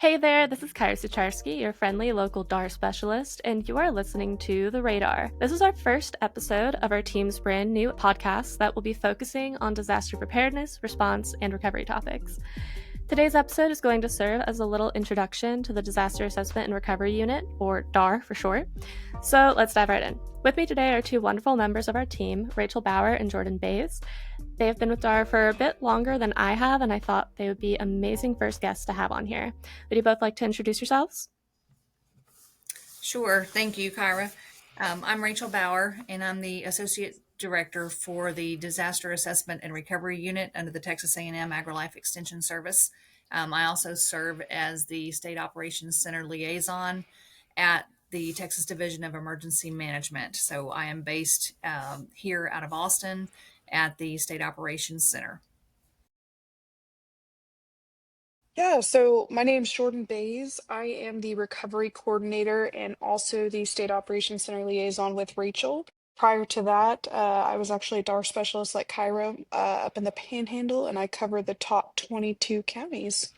Hey there, this is Kyra Sucharski, your friendly local DAR specialist, and you are listening to The Radar. This is our first episode of our team's brand new podcast that will be focusing on disaster preparedness, response, and recovery topics. Today's episode is going to serve as a little introduction to the Disaster Assessment and Recovery Unit, or DAR for short. So let's dive right in. With me today are two wonderful members of our team, Rachel Bauer and Jordan Bays. They have been with DAR for a bit longer than I have, and I thought they would be amazing first guests to have on here. Would you both like to introduce yourselves? Sure. Thank you, Kyra. I'm Rachel Bauer, and I'm the Associate Director for the Disaster Assessment and Recovery Unit under the Texas A&M AgriLife Extension Service. I also serve as the State Operations Center Liaison at the Texas Division of Emergency Management. So I am based here out of Austin at the State Operations Center. Yeah, so my name's Jordan Bays. I am the recovery coordinator and also the state operations center liaison with Rachel. Prior to that, I was actually a DAR specialist like Kyra up in the Panhandle, and I covered the top 22 counties.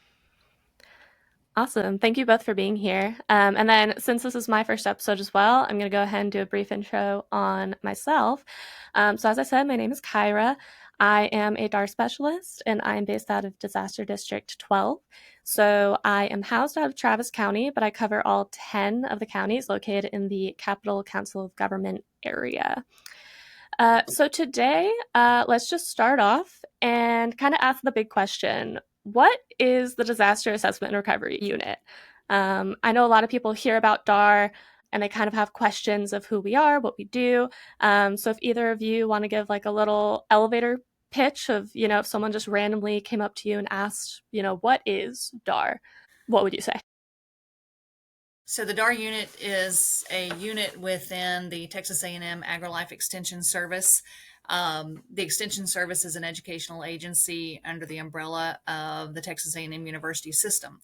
Awesome. Thank you both for being here. And then, since this is my first episode as well, I'm going to go ahead and do a brief intro on myself. So, as I said, my name is Kyra. I am a DAR specialist and I am based out of Disaster District 12. So, I am housed out of Travis County, but I cover all 10 of the counties located in the Capital Council of Government area. So today, let's just start off and kind of ask the big question. What is the Disaster Assessment and Recovery Unit? I know a lot of people hear about DAR and they kind of have questions of who we are, what we do. So if either of you want to give like a little elevator pitch of, if someone just randomly came up to you and asked, what is DAR? What would you say? So the DAR unit is a unit within the Texas A&M AgriLife Extension Service. The Extension Service is an educational agency under the umbrella of the Texas A&M University system.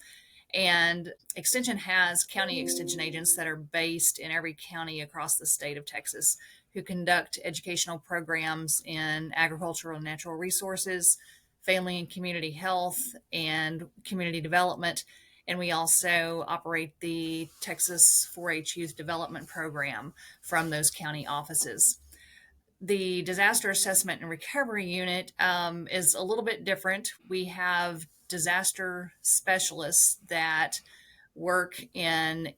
And Extension has county extension agents that are based in every county across the state of Texas who conduct educational programs in agricultural and natural resources, family and community health, and community development. And we also operate the Texas 4-H Youth Development Program from those county offices. The Disaster Assessment and Recovery Unit is a little bit different. We have disaster specialists that work in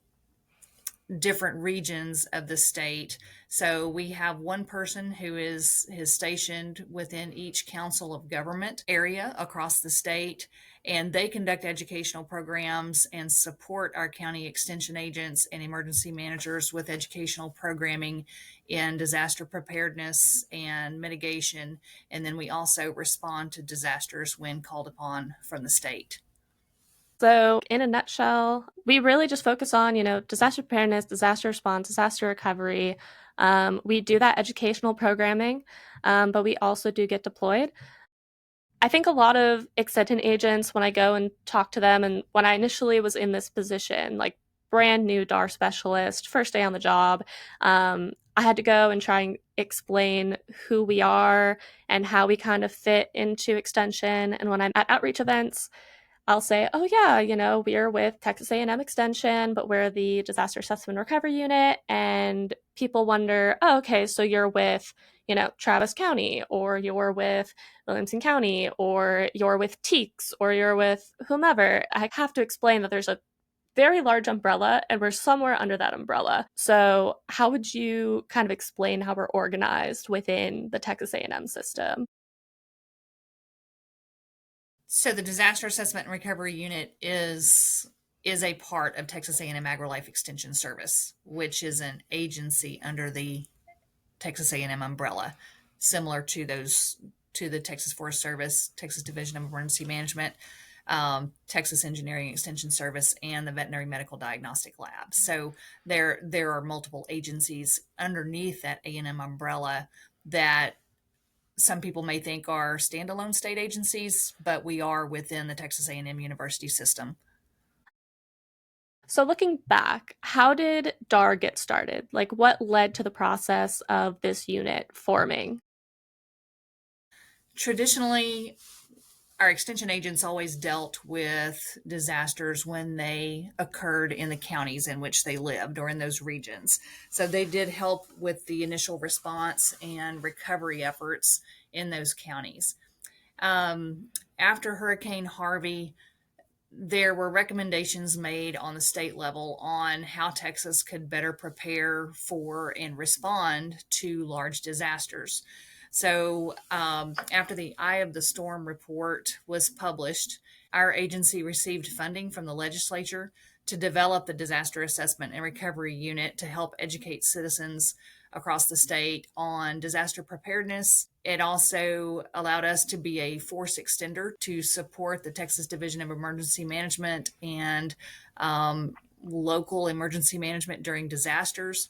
different regions of the state. So we have one person who is stationed within each council of government area across the state, and they conduct educational programs and support our county extension agents and emergency managers with educational programming in disaster preparedness and mitigation. And then we also respond to disasters when called upon from the state. So, in a nutshell, we really just focus on, disaster preparedness, disaster response, disaster recovery. We do that educational programming, but we also do get deployed. I think a lot of extension agents, when I go and talk to them, and when I initially was in this position, like brand new DAR specialist, first day on the job, I had to go and try and explain who we are and how we kind of fit into extension. And when I'm at outreach events, I'll say, "Oh yeah, we're with Texas A&M Extension, but we're the Disaster Assessment and Recovery Unit." And people wonder, "Oh, okay, so you're with, Travis County, or you're with Williamson County, or you're with Teeks, or you're with whomever." I have to explain that there's a very large umbrella and we're somewhere under that umbrella. So, how would you kind of explain how we're organized within the Texas A&M system? So the Disaster Assessment and Recovery Unit is a part of Texas A&M AgriLife Extension Service, which is an agency under the Texas A&M umbrella, similar to the Texas Forest Service, Texas Division of Emergency Management, Texas Engineering Extension Service, and the Veterinary Medical Diagnostic Lab. So there are multiple agencies underneath that A&M umbrella that some people may think are standalone state agencies, but we are within the Texas A&M University system. So, looking back, how did DAR get started? Like, what led to the process of this unit forming? Traditionally, our extension agents always dealt with disasters when they occurred in the counties in which they lived or in those regions. So they did help with the initial response and recovery efforts in those counties. Um, After Hurricane Harvey, there were recommendations made on the state level on how Texas could better prepare for and respond to large disasters. So, after the Eye of the Storm report was published, our agency received funding from the legislature to develop the Disaster Assessment and Recovery Unit to help educate citizens across the state on disaster preparedness. It also allowed us to be a force extender to support the Texas Division of Emergency Management and local emergency management during disasters.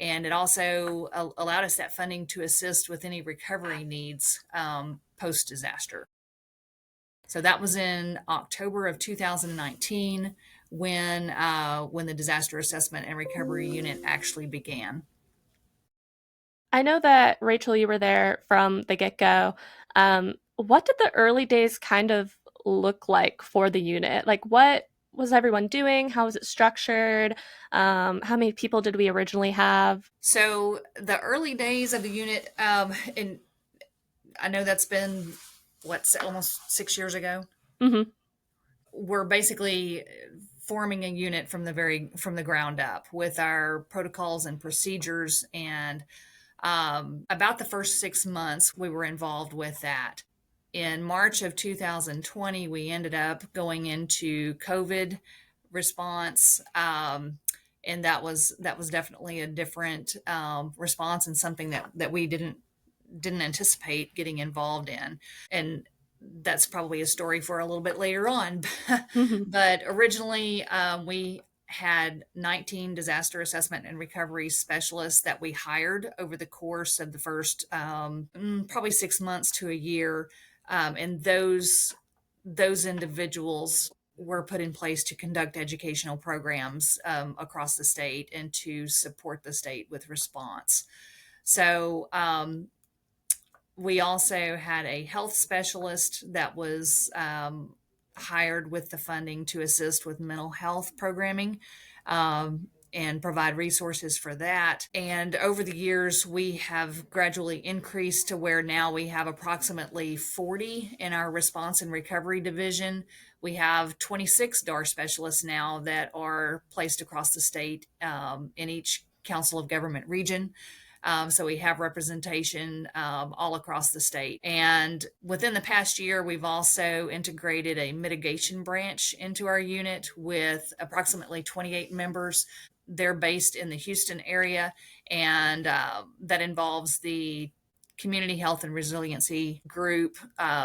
And it also allowed us that funding to assist with any recovery needs post disaster. So that was in October of 2019 when the Disaster Assessment and Recovery Unit actually began. I know that Rachel, you were there from the get go. What did the early days kind of look like for the unit? Like, what was everyone doing? How was it structured? How many people did we originally have? So the early days of the unit, and I know that's been almost 6 years ago. Hmm. We're basically forming a unit from the ground up with our protocols and procedures. And about the first 6 months, we were involved with that. In March of 2020, we ended up going into COVID response. And that was definitely a different response and something that we didn't anticipate getting involved in. And that's probably a story for a little bit later on. Hmm. But originally, we had 19 disaster assessment and recovery specialists that we hired over the course of the first probably 6 months to a year. And those individuals were put in place to conduct educational programs across the state and to support the state with response. So we also had a health specialist that was hired with the funding to assist with mental health programming and provide resources for that. And over the years, we have gradually increased to where now we have approximately 40 in our response and recovery division. We have 26 DAR specialists now that are placed across the state in each Council of Government region. So we have representation all across the state. And within the past year, we've also integrated a mitigation branch into our unit with approximately 28 members. They're based in the Houston area, and that involves the Community Health and Resiliency Group.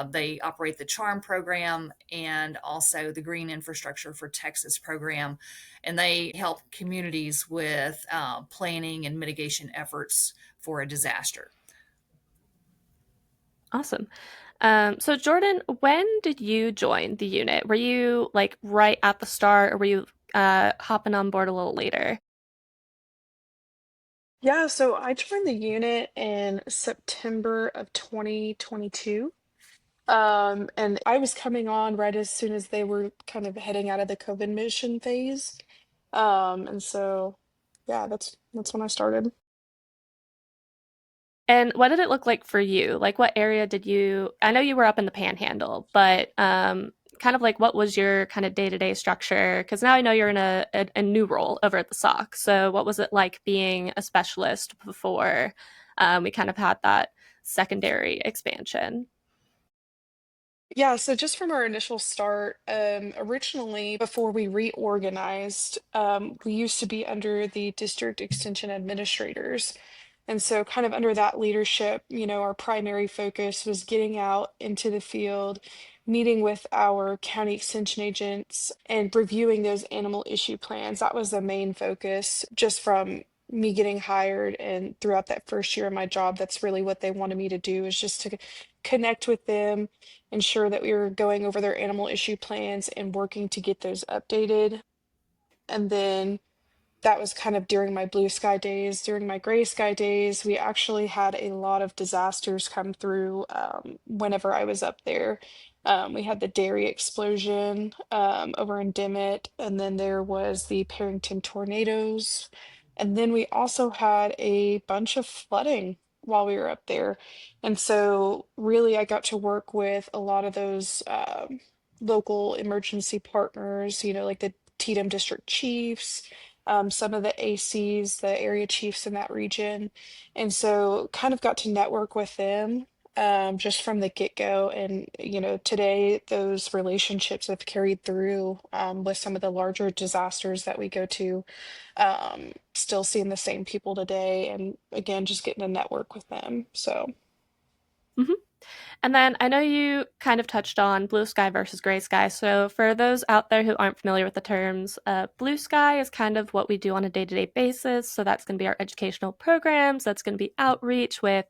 They operate the CHARM program and also the Green Infrastructure for Texas program. And they help communities with planning and mitigation efforts for a disaster. Awesome. So Jordan, when did you join the unit? Were you like right at the start, or were you hopping on board a little later? Yeah, so I joined the unit in September of 2022. And I was coming on right as soon as they were kind of heading out of the COVID mission phase. And so yeah, that's when I started. And what did it look like for you? Like, what area did you? I know you were up in the Panhandle, but kind of like what was your kind of day-to-day structure? Because now I know you're in a new role over at the SOC. So, what was it like being a specialist before we kind of had that secondary expansion? Yeah, so just from our initial start, originally before we reorganized, we used to be under the district extension administrators. And so, kind of under that leadership, our primary focus was getting out into the field, meeting with our county extension agents, and reviewing those animal issue plans. That was the main focus, just from me getting hired and throughout that first year of my job. That's really what they wanted me to do, is just to connect with them, ensure that we were going over their animal issue plans and working to get those updated. And then that was kind of during my blue sky days. During my gray sky days, we actually had a lot of disasters come through whenever I was up there. We had the dairy explosion over in Dimmitt, and then there was the Parrington tornadoes. And then we also had a bunch of flooding while we were up there. And so, really, I got to work with a lot of those local emergency partners, like the Tatum District Chiefs, some of the ACs, the area chiefs in that region. And so, kind of got to network with them just from the get-go. And, today those relationships have carried through with some of the larger disasters that we go to, still seeing the same people today. And again, just getting to network with them. So, Mhm. And then I know you kind of touched on blue sky versus gray sky. So, for those out there who aren't familiar with the terms, blue sky is kind of what we do on a day to day basis. So, that's going to be our educational programs, that's going to be outreach with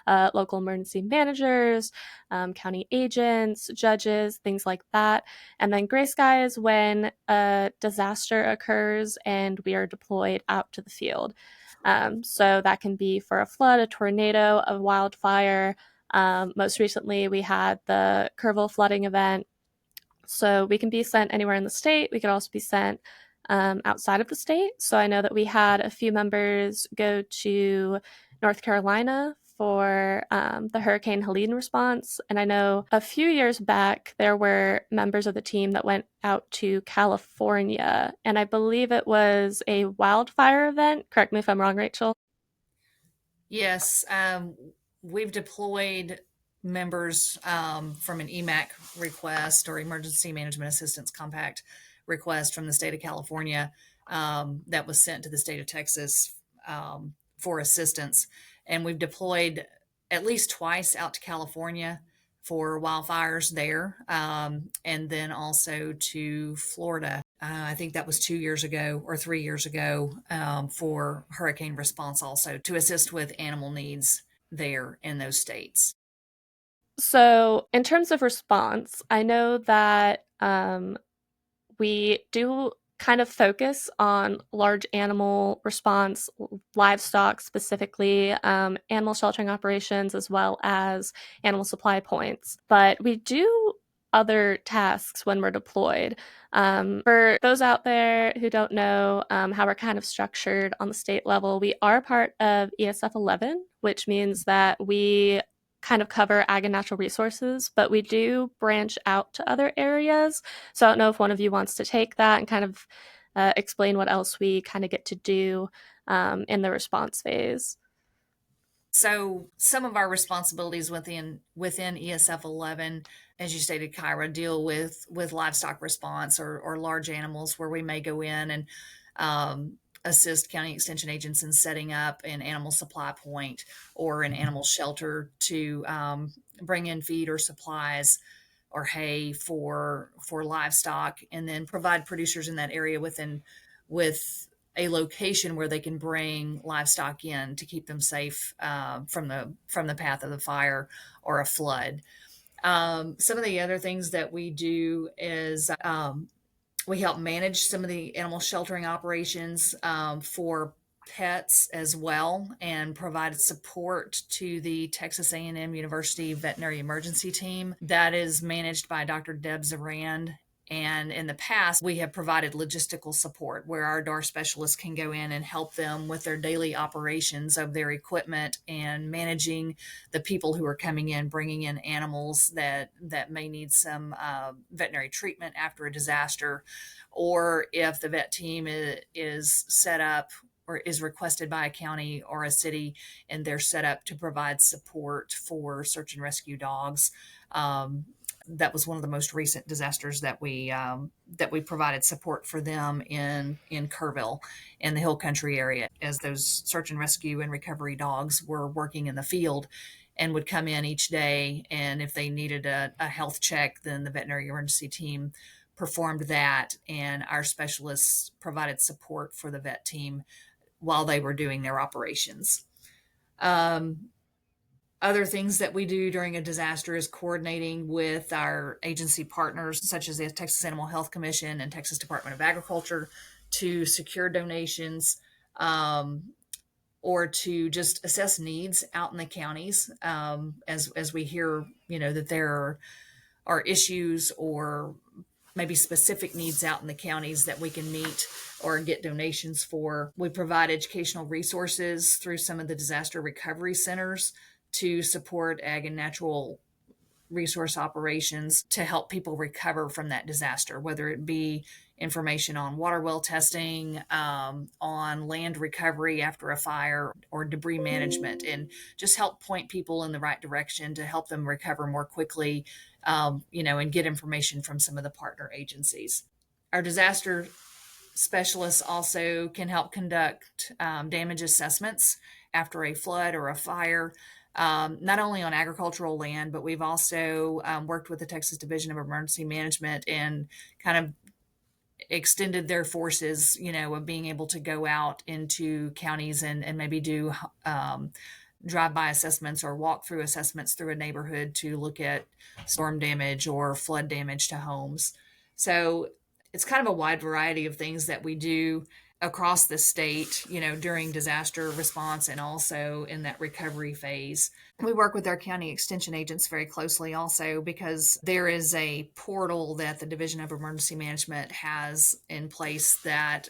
local emergency managers, county agents, judges, things like that. And then gray sky is when a disaster occurs and we are deployed out to the field. So, that can be for a flood, a tornado, a wildfire. Most recently, we had the Kerrville flooding event. So we can be sent anywhere in the state. We could also be sent outside of the state. So I know that we had a few members go to North Carolina for the Hurricane Helene response. And I know a few years back, there were members of the team that went out to California. And I believe it was a wildfire event. Correct me if I'm wrong, Rachel. Yes, we've deployed members from an EMAC request or Emergency Management Assistance Compact request from the state of California that was sent to the state of Texas for assistance. And we've deployed at least twice out to California for wildfires there, and then also to Florida. I think that was 2 years ago or 3 years ago for hurricane response, also to assist with animal needs there in those states. So, in terms of response, I know that we do kind of focus on large animal response, livestock specifically, animal sheltering operations, as well as animal supply points. But we do other tasks when we're deployed. For those out there who don't know how we're kind of structured on the state level, we are part of ESF 11, which means that we kind of cover ag and natural resources, but we do branch out to other areas. So I don't know if one of you wants to take that and kind of explain what else we kind of get to do in the response phase. So some of our responsibilities within ESF 11, as you stated, Kyra, deal with livestock response or large animals where we may go in and assist county extension agents in setting up an animal supply point or an animal shelter to bring in feed or supplies or hay for livestock, and then provide producers in that area with a location where they can bring livestock in to keep them safe from the path of the fire or a flood. Some of the other things that we do is we help manage some of the animal sheltering operations for pets as well, and provide support to the Texas A&M University Veterinary Emergency Team that is managed by Dr. Deb Zarand. And in the past, we have provided logistical support where our DAR specialists can go in and help them with their daily operations of their equipment and managing the people who are coming in, bringing in animals that may need some veterinary treatment after a disaster, or if the vet team is set up or is requested by a county or a city and they're set up to provide support for search and rescue dogs. That was one of the most recent disasters that we provided support for them in Kerrville in the Hill Country area, as those search and rescue and recovery dogs were working in the field and would come in each day, and if they needed a health check, then the veterinary emergency team performed that, and our specialists provided support for the vet team while they were doing their operations. Um, Other things that we do during a disaster is coordinating with our agency partners, such as the Texas Animal Health Commission and Texas Department of Agriculture, to secure donations, or to just assess needs out in the counties. As we hear, that there are are issues or maybe specific needs out in the counties that we can meet or get donations for. We provide educational resources through some of the disaster recovery centers to support ag and natural resource operations to help people recover from that disaster, whether it be information on water well testing, on land recovery after a fire, or debris management, and just help point people in the right direction to help them recover more quickly, and get information from some of the partner agencies. Our disaster specialists also can help conduct damage assessments after a flood or a fire, not only on agricultural land, but we've also worked with the Texas Division of Emergency Management and kind of extended their forces, of being able to go out into counties and maybe do drive-by assessments or walk-through assessments through a neighborhood to look at storm damage or flood damage to homes. So it's kind of a wide variety of things that we do across the state, during disaster response and also in that recovery phase. We work with our county extension agents very closely also because there is a portal that the Division of Emergency Management has in place that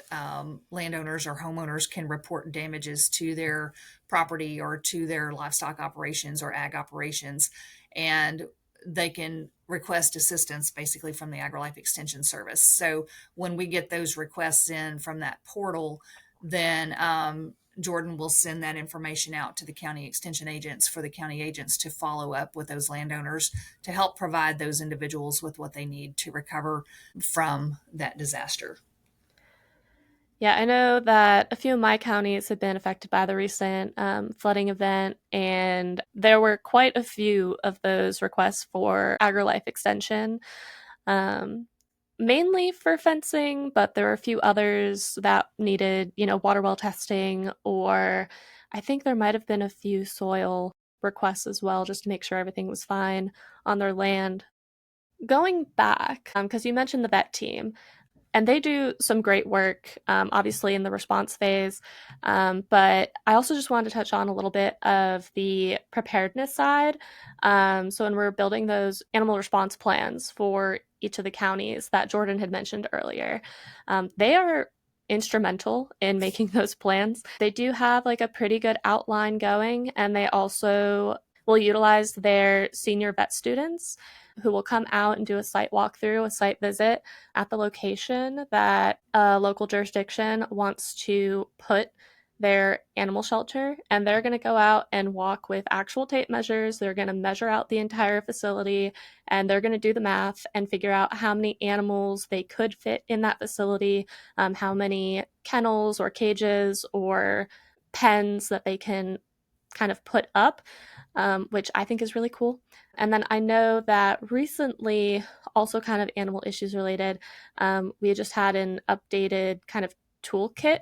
landowners or homeowners can report damages to their property or to their livestock operations or ag operations. And they can request assistance basically from the AgriLife Extension Service. So when we get those requests in from that portal, then Jordan will send that information out to the county extension agents for the county agents to follow up with those landowners to help provide those individuals with what they need to recover from that disaster. Yeah, I know that a few of my counties have been affected by the recent flooding event, and there were quite a few of those requests for AgriLife Extension, um, mainly for fencing, but there were a few others that needed, water well testing, or I think there might have been a few soil requests as well, just to make sure everything was fine on their land. Going back, because you mentioned the vet team, and they do some great work, obviously, in the response phase. But I also just wanted to touch on a little bit of the preparedness side. So, when we're building those animal response plans for each of the counties that Jordan had mentioned earlier, they are instrumental in making those plans. They do have like a pretty good outline going, and they also will utilize their senior vet students who will come out and do a site walkthrough, a site visit at the location that a local jurisdiction wants to put their animal shelter. And they're going to go out and walk with actual tape measures. They're going to measure out the entire facility and they're going to do the math and figure out how many animals they could fit in that facility, how many kennels or cages or pens that they can kind of put up, which I think is really cool. And then I know that recently, also kind of animal issues related, we just had an updated kind of toolkit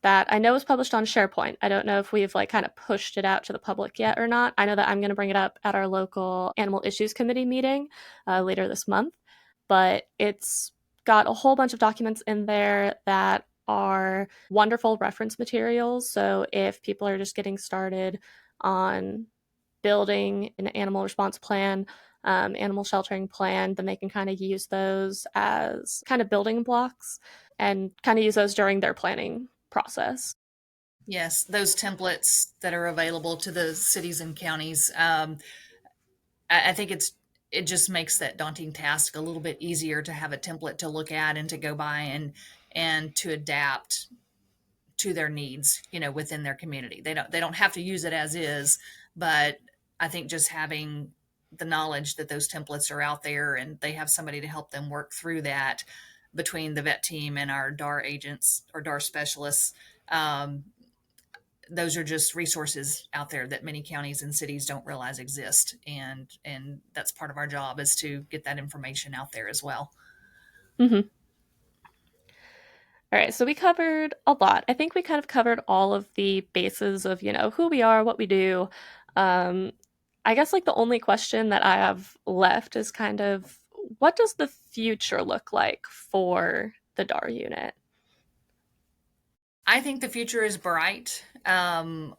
that I know was published on SharePoint. I don't know if we've like kind of pushed it out to the public yet or not. I know that I'm going to bring it up at our local animal issues committee meeting later this month, but it's got a whole bunch of documents in there that are wonderful reference materials. So if people are just getting started on building an animal response plan, animal sheltering plan, then they can kind of use those as kind of building blocks and kind of use those during their planning process. Yes, those templates that are available to the cities and counties. I think it just makes that daunting task a little bit easier to have a template to look at and to go by and to adapt to their needs, within their community. They don't have to use it as is, but I think just having the knowledge that those templates are out there and they have somebody to help them work through that between the vet team and our DAR agents or DAR specialists. Those are just resources out there that many counties and cities don't realize exist, and that's part of our job is to get that information out there as well. Mm-hmm. All right, so we covered a lot. I think we kind of covered all of the bases of, who we are, what we do. Um, I guess like the only question that I have left is kind of what does the future look like for the DAR unit? I think the future is bright.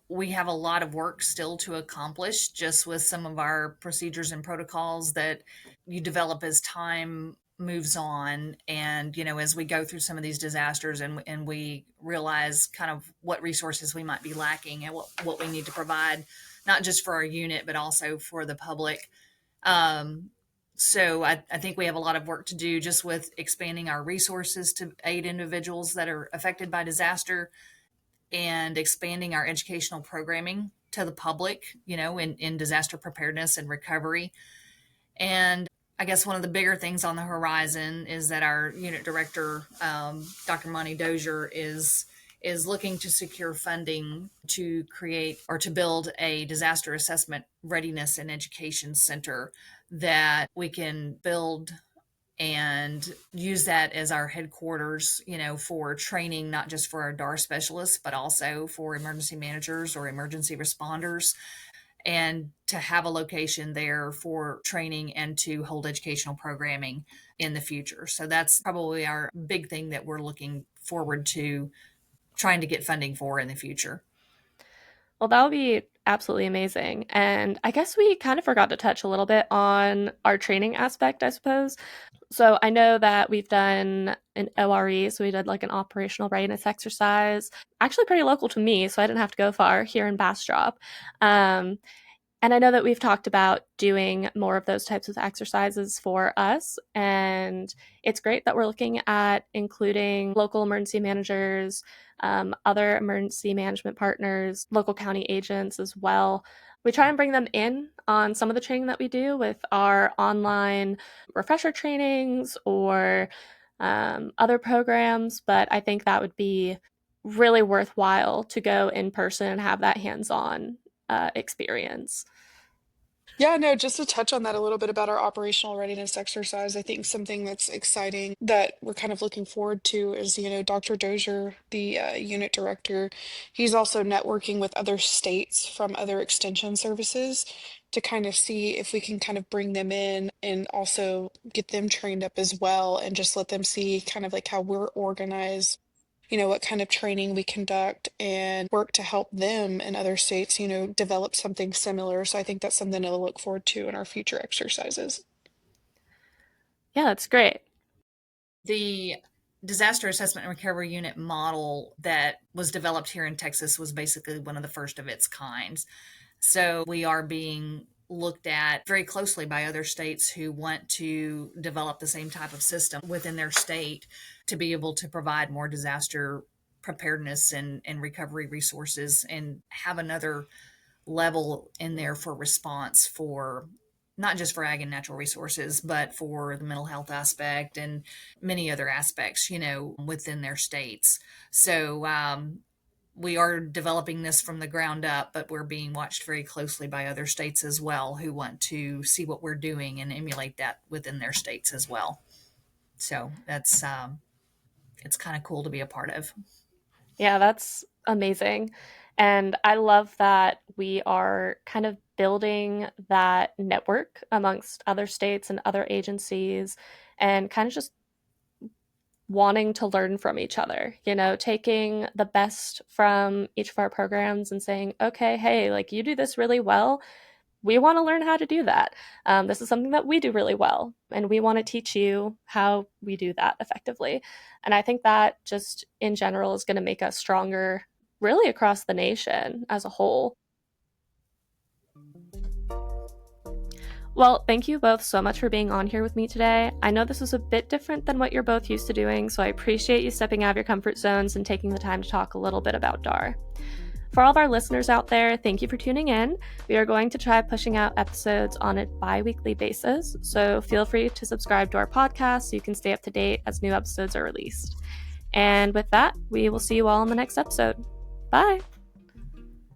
We have a lot of work still to accomplish just with some of our procedures and protocols that you develop as time moves on. And, as we go through some of these disasters and we realize kind of what resources we might be lacking and what we need to provide, not just for our unit, but also for the public. Um, so I think we have a lot of work to do just with expanding our resources to aid individuals that are affected by disaster and expanding our educational programming to the public, in disaster preparedness and recovery. And I guess one of the bigger things on the horizon is that our unit director, Dr. Monty Dozier, is looking to secure funding to create or to build a disaster assessment readiness and education center that we can build and use that as our headquarters, for training, not just for our DAR specialists, but also for emergency managers or emergency responders, and to have a location there for training and to hold educational programming in the future. So that's probably our big thing that we're looking forward to trying to get funding for in the future. Well, that would be absolutely amazing. And I guess we kind of forgot to touch a little bit on our training aspect, I suppose. So I know that we've done an ORE, so we did like an operational readiness exercise, actually pretty local to me, so I didn't have to go far here in Bastrop. Um, and I know that we've talked about doing more of those types of exercises for us. And it's great that we're looking at including local emergency managers, other emergency management partners, local county agents as well. We try and bring them in on some of the training that we do with our online refresher trainings or other programs. But I think that would be really worthwhile to go in person and have that hands on experience. Yeah, no, just to touch on that a little bit about our operational readiness exercise, I think something that's exciting that we're kind of looking forward to is, Dr. Dozier, the unit director, he's also networking with other states from other extension services to kind of see if we can kind of bring them in and also get them trained up as well and just let them see kind of like how we're organized, what kind of training we conduct and work to help them in other states, develop something similar. So I think that's something to look forward to in our future exercises. Yeah, that's great. The disaster assessment and recovery unit model that was developed here in Texas was basically one of the first of its kinds. So we are being looked at very closely by other states who want to develop the same type of system within their state to be able to provide more disaster preparedness and recovery resources and have another level in there for response for not just for ag and natural resources, but for the mental health aspect and many other aspects, within their states. So we are developing this from the ground up, but we're being watched very closely by other states as well who want to see what we're doing and emulate that within their states as well. So that's it's kind of cool to be a part of. Yeah, that's amazing. And I love that we are kind of building that network amongst other states and other agencies and kind of just wanting to learn from each other, taking the best from each of our programs and saying, okay, hey, like you do this really well. We want to learn how to do that. This is something that we do really well, and we want to teach you how we do that effectively. And I think that just in general is going to make us stronger, really across the nation as a whole. Well, thank you both so much for being on here with me today. I know this was a bit different than what you're both used to doing, so I appreciate you stepping out of your comfort zones and taking the time to talk a little bit about DAR. For all of our listeners out there, thank you for tuning in. We are going to try pushing out episodes on a bi-weekly basis, so feel free to subscribe to our podcast so you can stay up to date as new episodes are released. And with that, we will see you all in the next episode. Bye!